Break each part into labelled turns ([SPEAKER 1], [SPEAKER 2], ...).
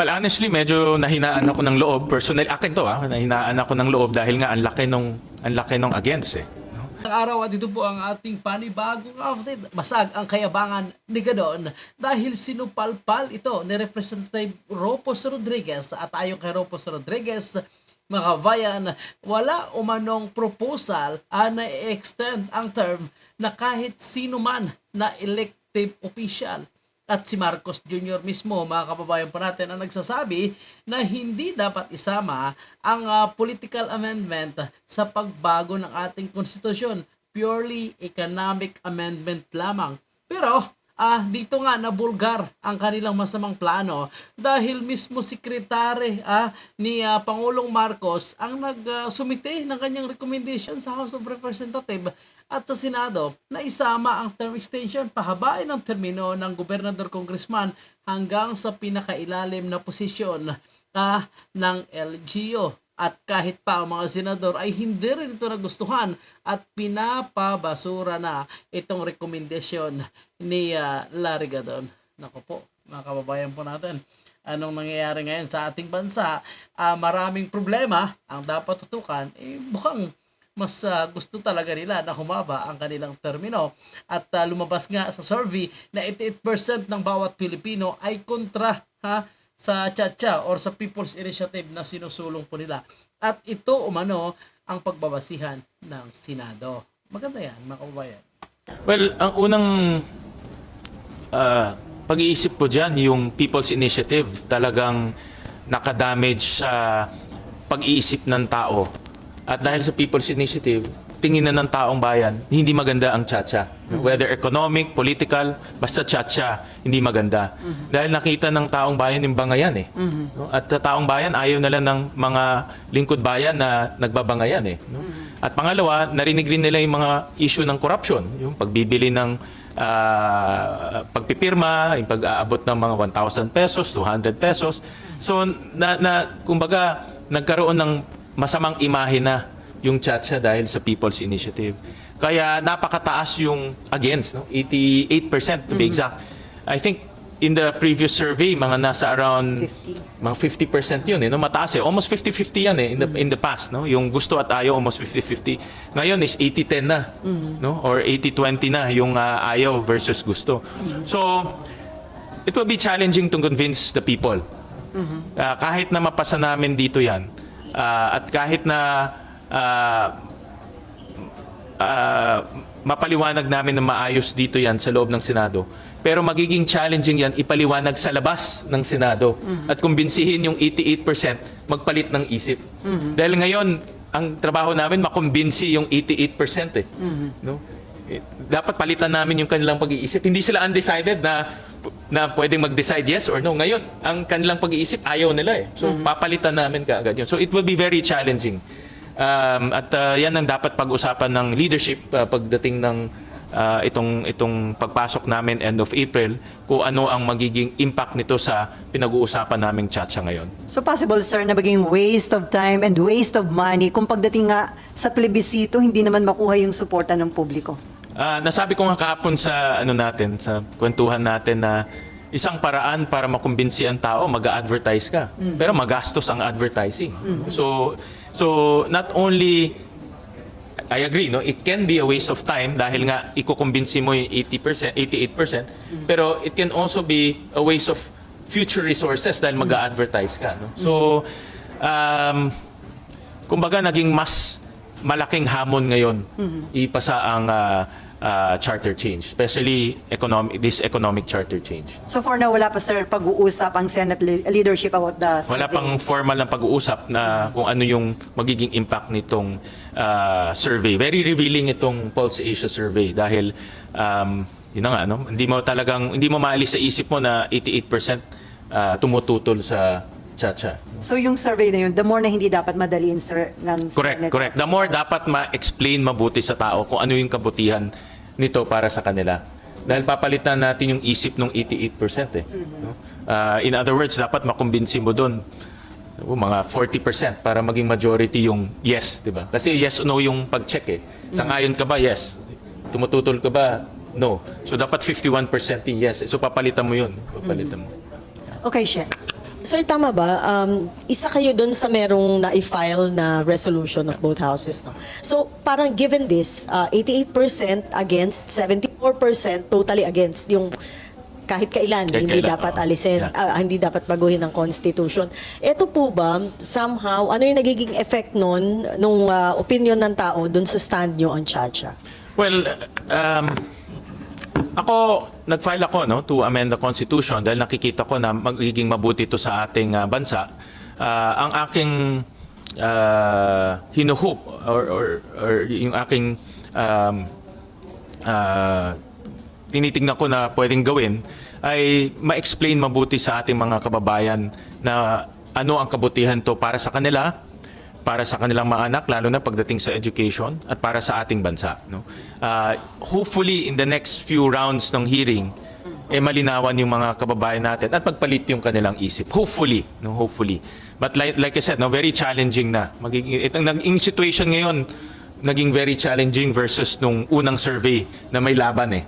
[SPEAKER 1] Well, honestly, medyo nahinaan ako ng loob. Personal, akin to nahinaan ako ng loob dahil nga ang laki nung against eh.
[SPEAKER 2] Ang araw at ito po ang ating panibagong update. Basag ang kayabangan ni Gadon dahil sinupalpal ito ni Representative Ropos Rodriguez. At ayon kay Ropos Rodriguez, mga kabayan, wala umanong proposal na i-extend ang term na kahit sino man na elective official. At si Marcos Jr. mismo, mga kababayan po natin, ang nagsasabi na hindi dapat isama ang political amendment sa pagbago ng ating konstitusyon. Purely economic amendment lamang. Pero dito nga nabulgar ang kanilang masamang plano dahil mismo sekretary ni Pangulong Marcos ang nagsumite ng kanyang recommendation sa House of Representatives at sa Senado na isama ang term extension, pahabain ang termino ng gobernador congressman hanggang sa pinakailalim na posisyon ng LGU. At kahit pa ang mga senador ay hindi rin ito nagustuhan at pinapabasura na itong recommendation ni Larry Gadon. Naku po, mga kababayan po natin, anong nangyayari ngayon sa ating bansa? Maraming problema ang dapat tutukan. Mukhang mas gusto talaga nila na humaba ang kanilang termino. At lumabas nga sa survey na 88% ng bawat Pilipino ay kontra sa Chacha or sa People's Initiative na sinusulong po nila. At ito umano ang pagbabasihan ng Senado. Maganda yan, mga kababayan.
[SPEAKER 1] Well, ang unang pag-iisip ko dyan, yung People's Initiative, talagang nakadamage sa pag-iisip ng tao. At dahil sa People's Initiative, tingin na ng taong bayan, hindi maganda ang Chacha. Whether economic, political, basta Chacha, hindi maganda. Dahil nakita ng taong bayan yung bangayan eh. At sa taong bayan, ayaw na lang ng mga lingkod bayan na nagbabangayan eh. At pangalawa, narinig rin nila yung mga issue ng corruption. Yung pagbibili ng pagpipirma, yung pag-aabot ng mga 1,000 pesos, 200 pesos. So, kumbaga, nagkaroon ng masamang imahe na yung Chacha dahil sa People's Initiative. Kaya napakataas yung against, 88% to be exact. I think in the previous survey, mga nasa around
[SPEAKER 3] 50.
[SPEAKER 1] mga 50% yun, mataas eh. Almost 50-50 yan in the past, Yung gusto at ayaw almost 50-50. Ngayon is 80-10 na, Or 80-20 na yung ayaw versus gusto. So it will be challenging to convince the people. Kahit na mapasa namin dito yan, at kahit na mapaliwanag namin na maayos dito yan sa loob ng Senado, pero magiging challenging yan ipaliwanag sa labas ng Senado at kumbinsihin yung 88% magpalit ng isip. Dahil ngayon, ang trabaho namin makumbinsi yung 88% eh. Dapat palitan namin yung kanilang pag-iisip. Hindi sila undecided na pwedeng mag-decide yes or no. Ngayon, ang kanilang pag-iisip ayaw nila eh. So papalitan namin kaagad yun. So it will be very challenging. At yan ang dapat pag-usapan ng leadership pagdating ng itong pagpasok namin end of April, kung ano ang magiging impact nito sa pinag-uusapan naming Chacha ngayon.
[SPEAKER 3] So possible, sir, na maging waste of time and waste of money kung pagdating nga sa plebisito, hindi naman makuha yung suporta ng publiko?
[SPEAKER 1] Nasabi ko nga kahapon sa sa kwentuhan natin na isang paraan para makumbinsi ang tao, mag-advertise ka. Pero magastos ang advertising. So not only I agree, it can be a waste of time dahil nga ikukumbinsi mo yung 80%, 88%, pero it can also be a waste of future resources dahil mag-advertise ka. So, kumbaga naging mas malaking hamon ngayon ipasa ang charter change, especially this economic charter change.
[SPEAKER 3] So for now, wala pa, sir, pag-uusap ang Senate leadership about the survey?
[SPEAKER 1] Wala pang formal na pag-uusap na kung ano yung magiging impact nitong survey. Very revealing itong Pulse Asia survey dahil yun na nga, hindi mo maalis sa isip mo na 88% tumututol sa Chacha.
[SPEAKER 3] So yung survey na yun, the more na hindi dapat madaliin, sir, ng Senate?
[SPEAKER 1] Correct. The more dapat ma-explain mabuti sa tao kung ano yung kabutihan nito para sa kanila. Dahil papalitan natin yung isip ng 88% eh. In other words, dapat makumbinsi mo doon mga 40% para maging majority yung yes, di ba? Kasi yes o no yung pag-check eh. Sang-ayon ka ba? Yes. Tumututol ka ba? No. So dapat 51% yung yes. So papalitan mo yun. Papalitan mo.
[SPEAKER 3] Okay, Shen.
[SPEAKER 4] Sir, tama ba? Isa kayo dun sa merong na-file na resolution of both houses, no? So, parang given this, 88% against, 74% totally against yung kahit kailan,
[SPEAKER 1] Kahit
[SPEAKER 4] hindi
[SPEAKER 1] kailan,
[SPEAKER 4] dapat
[SPEAKER 1] oo.
[SPEAKER 4] alisin,
[SPEAKER 1] Yeah.
[SPEAKER 4] hindi dapat baguhin ng Constitution. Ito po ba, somehow, ano yung nagiging effect nun, nung opinion ng tao dun sa stand nyo on Chacha?
[SPEAKER 1] Well, ako, nag-file ako to amend the Constitution dahil nakikita ko na magiging mabuti ito sa ating bansa. Ang aking hinuhope or yung aking tinitingnan ko na pwedeng gawin ay ma-explain mabuti sa ating mga kababayan na ano ang kabutihan to para sa kanila, para sa kanilang mga anak, lalo na pagdating sa education at para sa ating bansa. Hopefully, in the next few rounds ng hearing, malinawan yung mga kababayan natin at magpalit yung kanilang isip. Hopefully. Hopefully. But like I said, very challenging na. Itong naging situation ngayon, naging very challenging versus nung unang survey na may laban eh.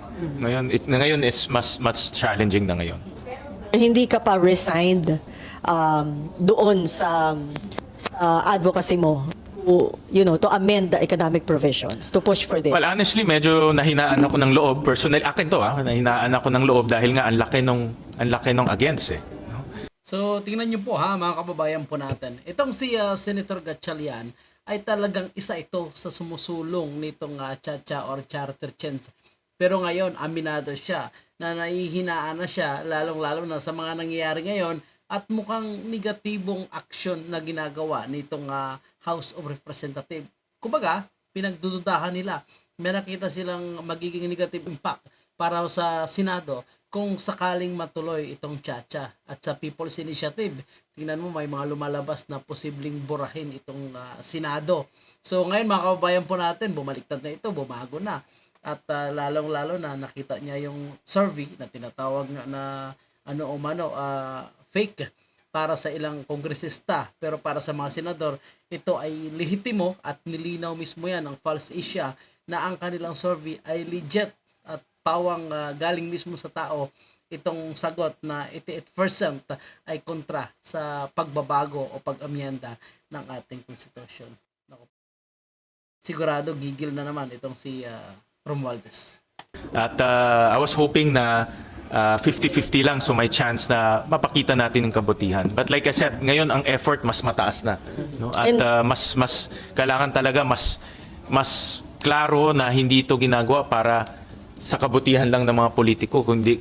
[SPEAKER 1] Ngayon is much challenging na ngayon.
[SPEAKER 4] Hindi ka pa resigned doon sa advocacy mo to amend the economic provisions, to push for this?
[SPEAKER 1] Well, honestly, medyo nahinaan ako ng loob. Personally, akin to nahinaan ako ng loob dahil nga ang laki nung against eh.
[SPEAKER 2] So, tingnan niyo po ha, mga kababayan po natin. Itong si Senator Gatchalian ay talagang isa ito sa sumusulong nitong Chacha or Charter Change. Pero ngayon, aminado siya na nahihinaan na siya, lalong-lalo na sa mga nangyayari ngayon at mukhang negatibong aksyon na ginagawa nitong House of Representatives. Kumbaga, pinagdududahan nila. May nakita silang magiging negative impact para sa Senado kung sakaling matuloy itong Chacha. At sa People's Initiative, tingnan mo may mga lumalabas na posibleng burahin itong Senado. So ngayon mga kababayan po natin, bumaliktad na ito, bumago na. At lalong-lalo na nakita niya yung survey na tinatawag na fake para sa ilang kongresista, pero para sa mga senador ito ay lehitimo at nilinaw mismo yan ng Pulse Asia na ang kanilang survey ay legit at pawang galing mismo sa tao. Itong sagot na 88% ay kontra sa pagbabago o pag-amyenda ng ating konstitusyon. Sigurado gigil na naman itong si Romualdez.
[SPEAKER 1] At I was hoping na 50-50 lang, so may chance na mapakita natin yung kabutihan. But like I said, ngayon ang effort mas mataas na. At mas kailangan talaga mas klaro na hindi ito ginagawa para sa kabutihan lang ng mga politiko, kundi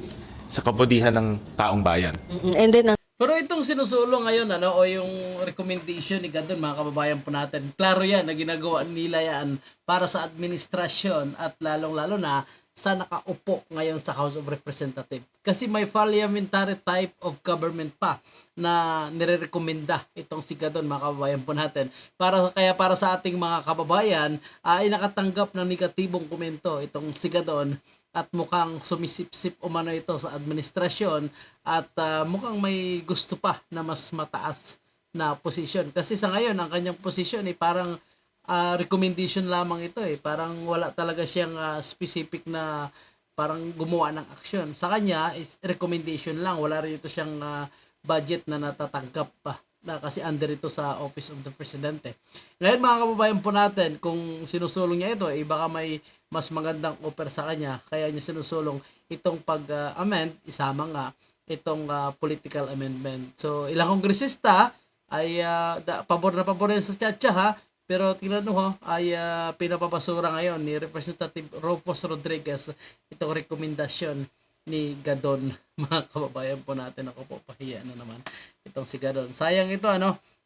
[SPEAKER 1] sa kabutihan ng taong bayan.
[SPEAKER 4] And then,
[SPEAKER 2] Pero itong sinusulong ngayon o yung recommendation ni Gadon, mga kababayan po natin, klaro yan na ginagawa nila yan para sa administrasyon at lalong-lalo na sa nakaupo ngayon sa House of Representatives. Kasi may parliamentary type of government pa na nirerekomenda itong si Gadon, mga kababayan po natin. Kaya para sa ating mga kababayan, ay nakatanggap ng negatibong komento itong si Gadon at mukhang sumisip-sip umano ito sa administrasyon at mukhang may gusto pa na mas mataas na posisyon. Kasi sa ngayon, ang kanyang posisyon ay parang recommendation lamang ito eh. Parang wala talaga siyang specific na parang gumawa ng aksyon. Sa kanya is recommendation lang. Wala rin ito siyang budget na natatanggap pa na kasi under ito sa Office of the Presidente. Ngayon mga kababayan po natin, kung sinusulong niya ito, baka may mas magandang offer sa kanya. Kaya niya sinusulong itong pag-amend, isama nga itong political amendment. So ilang kongresista ay pabor na pabor yan sa Chacha ha. Pero tingnan mo ay pinapabasura ngayon ni Representative Rufus Rodriguez itong rekomendasyon ni Gadon. Mga kababayan po natin, ako po pahiya na naman itong si Gadon. Sayang ito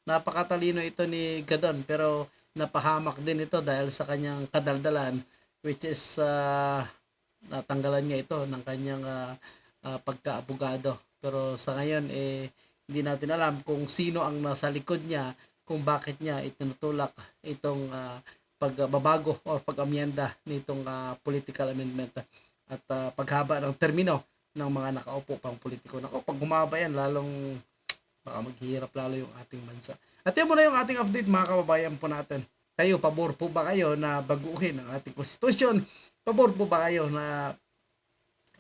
[SPEAKER 2] napakatalino ito ni Gadon pero napahamak din ito dahil sa kanyang kadaldalan, which is natanggalan niya ito ng kanyang pagka-abogado. Pero sa ngayon hindi natin alam kung sino ang nasa likod niya, kung bakit niya itinutulak itong pagbabago o pag-amyenda nitong political amendment at paghaba ng termino ng mga nakaupo pang politiko. Pag humaba yan, lalong baka maghihirap lalo yung ating bansa. At yan muna yung ating update, mga kababayan po natin. Kayo, pabor po ba kayo na baguhin ang ating konstitusyon? Pabor po ba kayo na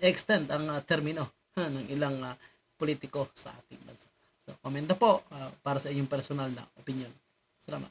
[SPEAKER 2] extend ang termino ng ilang politiko sa ating bansa? So, comment na po para sa inyong personal na opinion. Salamat.